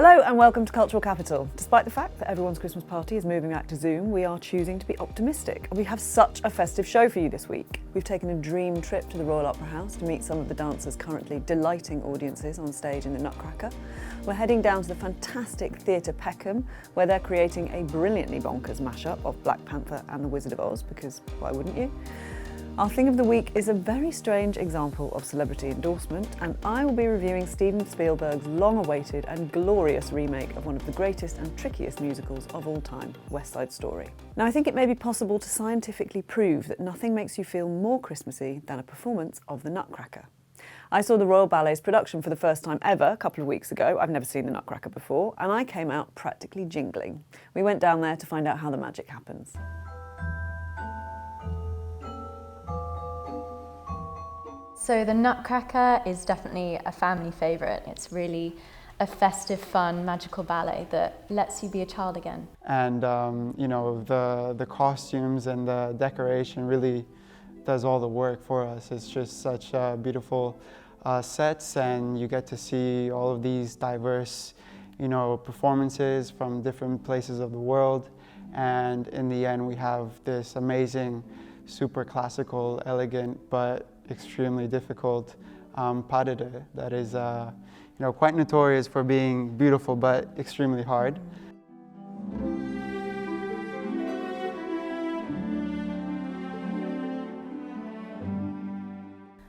Hello and welcome to Cultural Capital. Despite the fact that everyone's Christmas party is moving back to Zoom, we are choosing to be optimistic. We have such a festive show for you this week. We've taken a dream trip to the Royal Opera House to meet some of the dancers currently delighting audiences on stage in the Nutcracker. We're heading down to the fantastic Theatre Peckham, where they're creating a brilliantly bonkers mashup of Black Panther and The Wizard of Oz, because why wouldn't you? Our thing of the week is a very strange example of celebrity endorsement, and I will be reviewing Stephen Spielberg's long-awaited and glorious remake of one of the greatest and trickiest musicals of all time, West Side Story. Now, I think it may be possible to scientifically prove that nothing makes you feel more Christmassy than a performance of the Nutcracker. I saw the Royal Ballet's production for the first time ever a couple of weeks ago. I've never seen the Nutcracker before, and I came out practically jingling. We went down there to find out how the magic happens. So the Nutcracker is definitely a family favourite. It's really a festive, fun, magical ballet that lets you be a child again. And the costumes and the decoration really does all the work for us. It's just such beautiful sets, and you get to see all of these diverse, performances from different places of the world. And in the end, we have this amazing, super classical, elegant, but extremely difficult pas de deux that is quite notorious for being beautiful but extremely hard.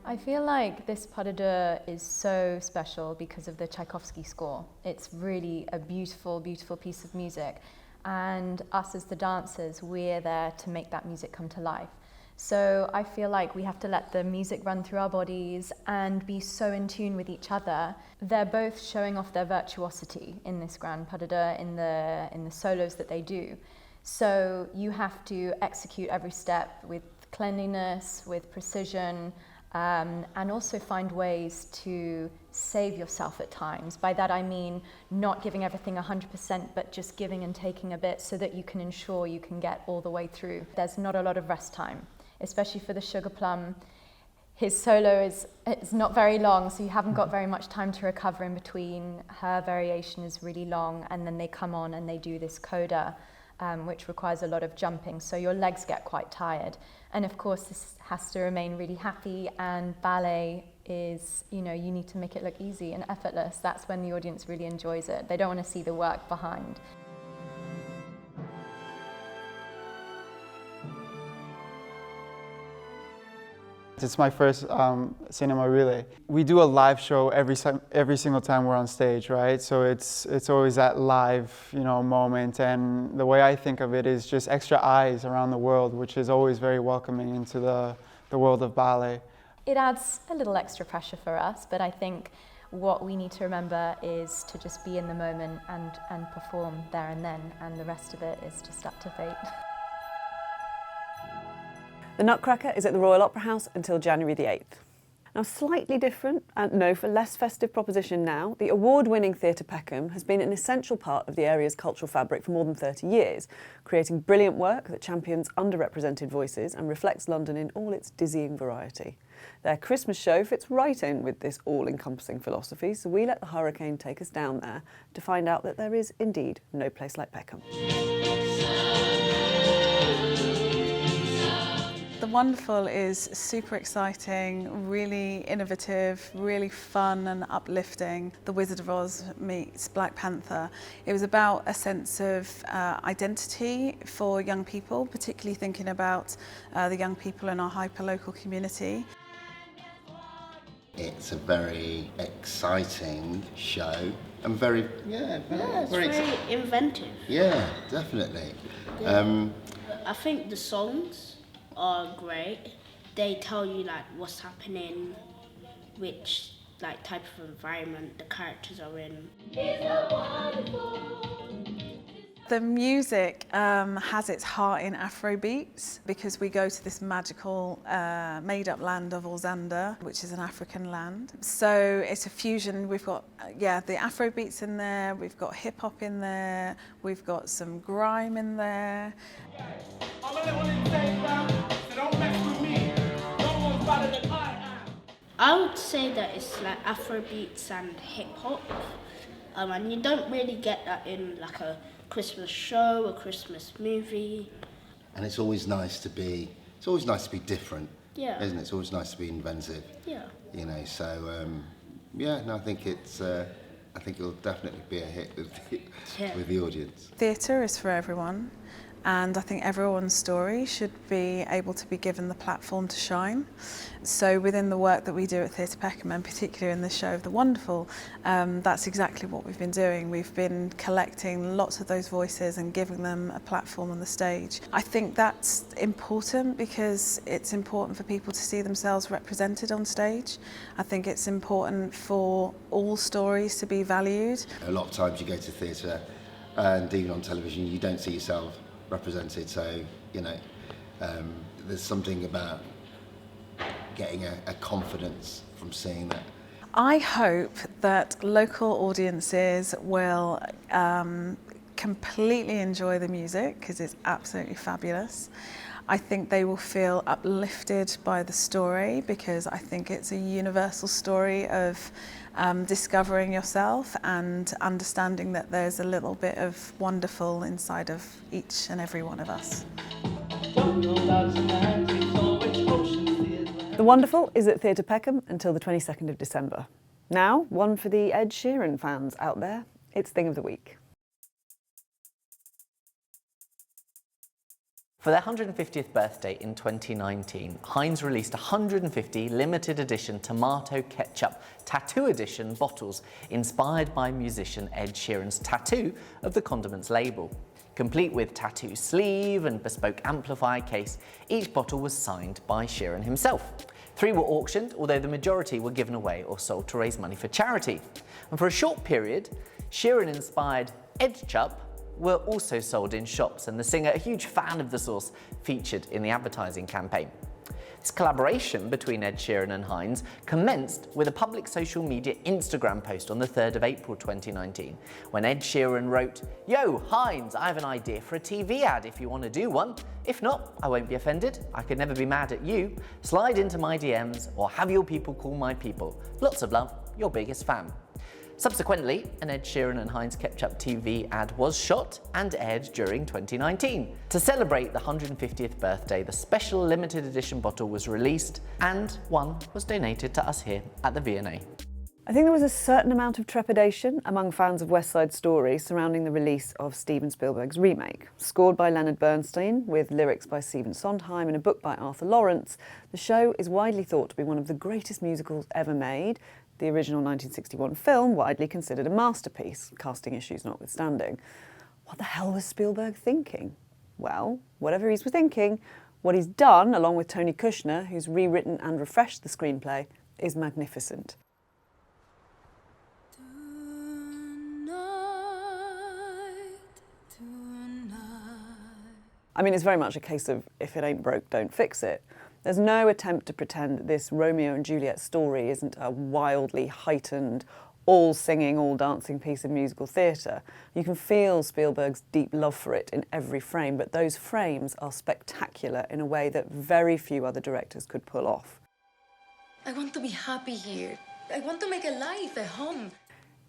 I feel like this pas de deux is so special because of the Tchaikovsky score. It's really a beautiful, beautiful piece of music, and us as the dancers, we're there to make that music come to life. So I feel like we have to let the music run through our bodies and be so in tune with each other. They're both showing off their virtuosity in this grand pas de deux, in the solos that they do. So you have to execute every step with cleanliness, with precision, and also find ways to save yourself at times. By that I mean not giving everything 100%, but just giving and taking a bit so that you can ensure you can get all the way through. There's not a lot of rest time, especially for the Sugar Plum. His solo is not very long, so you haven't got very much time to recover in between. Her variation is really long, and then they come on and they do this coda, which requires a lot of jumping, so your legs get quite tired. And of course, this has to remain really happy, and ballet is, you need to make it look easy and effortless. That's when the audience really enjoys it. They don't want to see the work behind. It's my first cinema relay. We do a live show every single time we're on stage, right? So it's always that live, moment. And the way I think of it is just extra eyes around the world, which is always very welcoming into the world of ballet. It adds a little extra pressure for us, but I think what we need to remember is to just be in the moment and perform there and then, and the rest of it is just up to fate. The Nutcracker is at the Royal Opera House until January the 8th. Now, slightly different, and no, for less festive proposition now, the award-winning Theatre Peckham has been an essential part of the area's cultural fabric for more than 30 years, creating brilliant work that champions underrepresented voices and reflects London in all its dizzying variety. Their Christmas show fits right in with this all-encompassing philosophy, so we let the hurricane take us down there to find out that there is indeed no place like Peckham. The Wonderful is super exciting, really innovative, really fun and uplifting. The Wizard of Oz meets Black Panther. It was about a sense of identity for young people, particularly thinking about the young people in our hyperlocal community. It's a very exciting show and very inventive. Yeah, definitely. I think the songs are great. They tell you what's happening, which type of environment the characters are in. The music has its heart in Afrobeats because we go to this magical made-up land of Ozanda, which is an African land. So it's a fusion. We've got the Afrobeats in there, we've got hip-hop in there, we've got some grime in there. I would say that it's Afrobeats and hip-hop. And you don't really get that in like a Christmas show, a Christmas movie. And it's always nice to be different, Yeah. isn't it? It's always nice to be inventive. Yeah. You know, so I think it'll definitely be a hit with the audience. Theatre is for everyone, and I think everyone's story should be able to be given the platform to shine. So within the work that we do at Theatre Peckham, and particularly in the show of The Wonderful, that's exactly what we've been doing. We've been collecting lots of those voices and giving them a platform on the stage. I think that's important because it's important for people to see themselves represented on stage. I think it's important for all stories to be valued. A lot of times you go to theatre and even on television you don't see yourself represented, so there's something about getting a confidence from seeing that. I hope that local audiences will completely enjoy the music because it's absolutely fabulous. I think they will feel uplifted by the story because I think it's a universal story of discovering yourself and understanding that there's a little bit of wonderful inside of each and every one of us. The Wonderful is at Theatre Peckham until the 22nd of December. Now, one for the Ed Sheeran fans out there, it's Thing of the Week. For their 150th birthday in 2019, Heinz released 150 limited edition tomato ketchup tattoo edition bottles inspired by musician Ed Sheeran's tattoo of the condiments label. Complete with tattoo sleeve and bespoke amplifier case, each bottle was signed by Sheeran himself. 3 were auctioned, although the majority were given away or sold to raise money for charity. And for a short period, Sheeran-inspired Ed Chup were also sold in shops, and the singer, a huge fan of the sauce, featured in the advertising campaign. This collaboration between Ed Sheeran and Heinz commenced with a public social media Instagram post on the 3rd of April 2019, when Ed Sheeran wrote, "Yo, Heinz, I have an idea for a TV ad if you want to do one. If not, I won't be offended. I could never be mad at you. Slide into my DMs or have your people call my people. Lots of love, your biggest fan." Subsequently, an Ed Sheeran and Heinz Ketchup TV ad was shot and aired during 2019. To celebrate the 150th birthday, the special limited edition bottle was released and one was donated to us here at the V&A. I think there was a certain amount of trepidation among fans of West Side Story surrounding the release of Stephen Spielberg's remake. Scored by Leonard Bernstein, with lyrics by Stephen Sondheim and a book by Arthur Lawrence, the show is widely thought to be one of the greatest musicals ever made. The original 1961 film, widely considered a masterpiece, casting issues notwithstanding. What the hell was Spielberg thinking? Well, whatever he was thinking, what he's done, along with Tony Kushner, who's rewritten and refreshed the screenplay, is magnificent. I mean, it's very much a case of if it ain't broke, don't fix it. There's no attempt to pretend that this Romeo and Juliet story isn't a wildly heightened, all-singing, all-dancing piece of musical theatre. You can feel Spielberg's deep love for it in every frame, but those frames are spectacular in a way that very few other directors could pull off. I want to be happy here. I want to make a life, a home.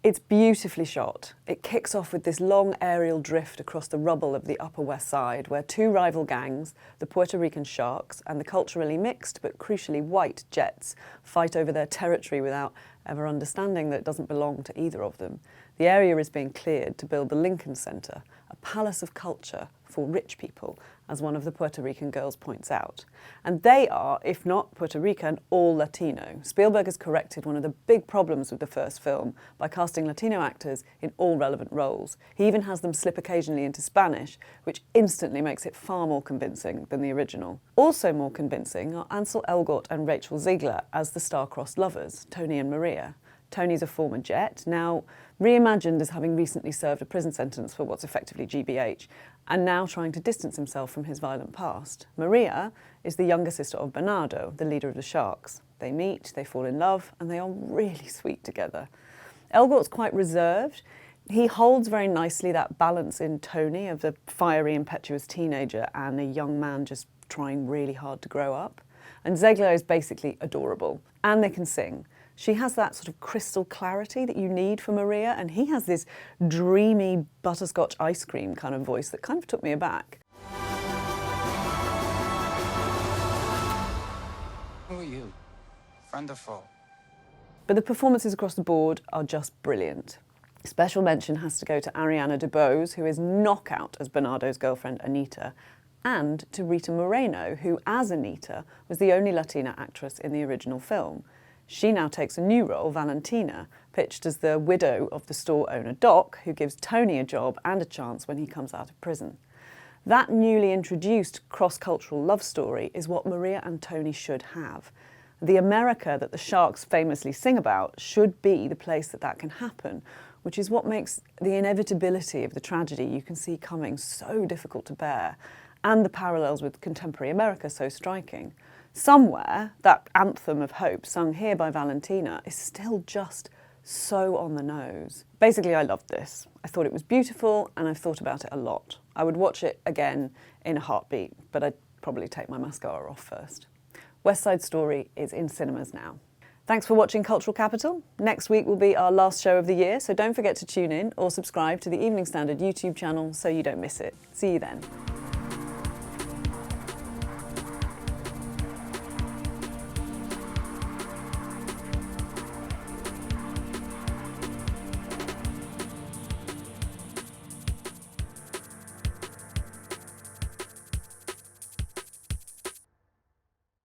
It's beautifully shot. It kicks off with this long aerial drift across the rubble of the Upper West Side, where 2 rival gangs, the Puerto Rican Sharks and the culturally mixed but crucially white Jets, fight over their territory without ever understanding that it doesn't belong to either of them. The area is being cleared to build the Lincoln Center, a palace of culture for rich people, as one of the Puerto Rican girls points out. And they are, if not Puerto Rican, all Latino. Spielberg has corrected one of the big problems with the first film by casting Latino actors in all relevant roles. He even has them slip occasionally into Spanish, which instantly makes it far more convincing than the original. Also more convincing are Ansel Elgort and Rachel Ziegler as the star-crossed lovers, Tony and Maria. Tony's a former Jet, now reimagined as having recently served a prison sentence for what's effectively GBH, and now trying to distance himself from his violent past. Maria is the younger sister of Bernardo, the leader of the Sharks. They meet, they fall in love, and they are really sweet together. Elgort's quite reserved. He holds very nicely that balance in Tony of the fiery, impetuous teenager and a young man just trying really hard to grow up. And Ziegler is basically adorable. And they can sing. She has that sort of crystal clarity that you need for Maria, and he has this dreamy butterscotch ice cream kind of voice that kind of took me aback. Who are you? Friend or foe? But the performances across the board are just brilliant. Special mention has to go to Ariana DeBose, who is knockout as Bernardo's girlfriend Anita, and to Rita Moreno, who as Anita was the only Latina actress in the original film. She now takes a new role, Valentina, pitched as the widow of the store owner Doc, who gives Tony a job and a chance when he comes out of prison. That newly introduced cross-cultural love story is what Maria and Tony should have. The America that the Sharks famously sing about should be the place that that can happen, which is what makes the inevitability of the tragedy you can see coming so difficult to bear, and the parallels with contemporary America so striking. Somewhere, that anthem of hope sung here by Valentina is still just so on the nose. Basically, I loved this. I thought it was beautiful, and I've thought about it a lot. I would watch it again in a heartbeat, but I'd probably take my mascara off first. West Side Story is in cinemas now. Thanks for watching Cultural Capital. Next week will be our last show of the year, so don't forget to tune in or subscribe to the Evening Standard YouTube channel so you don't miss it. See you then.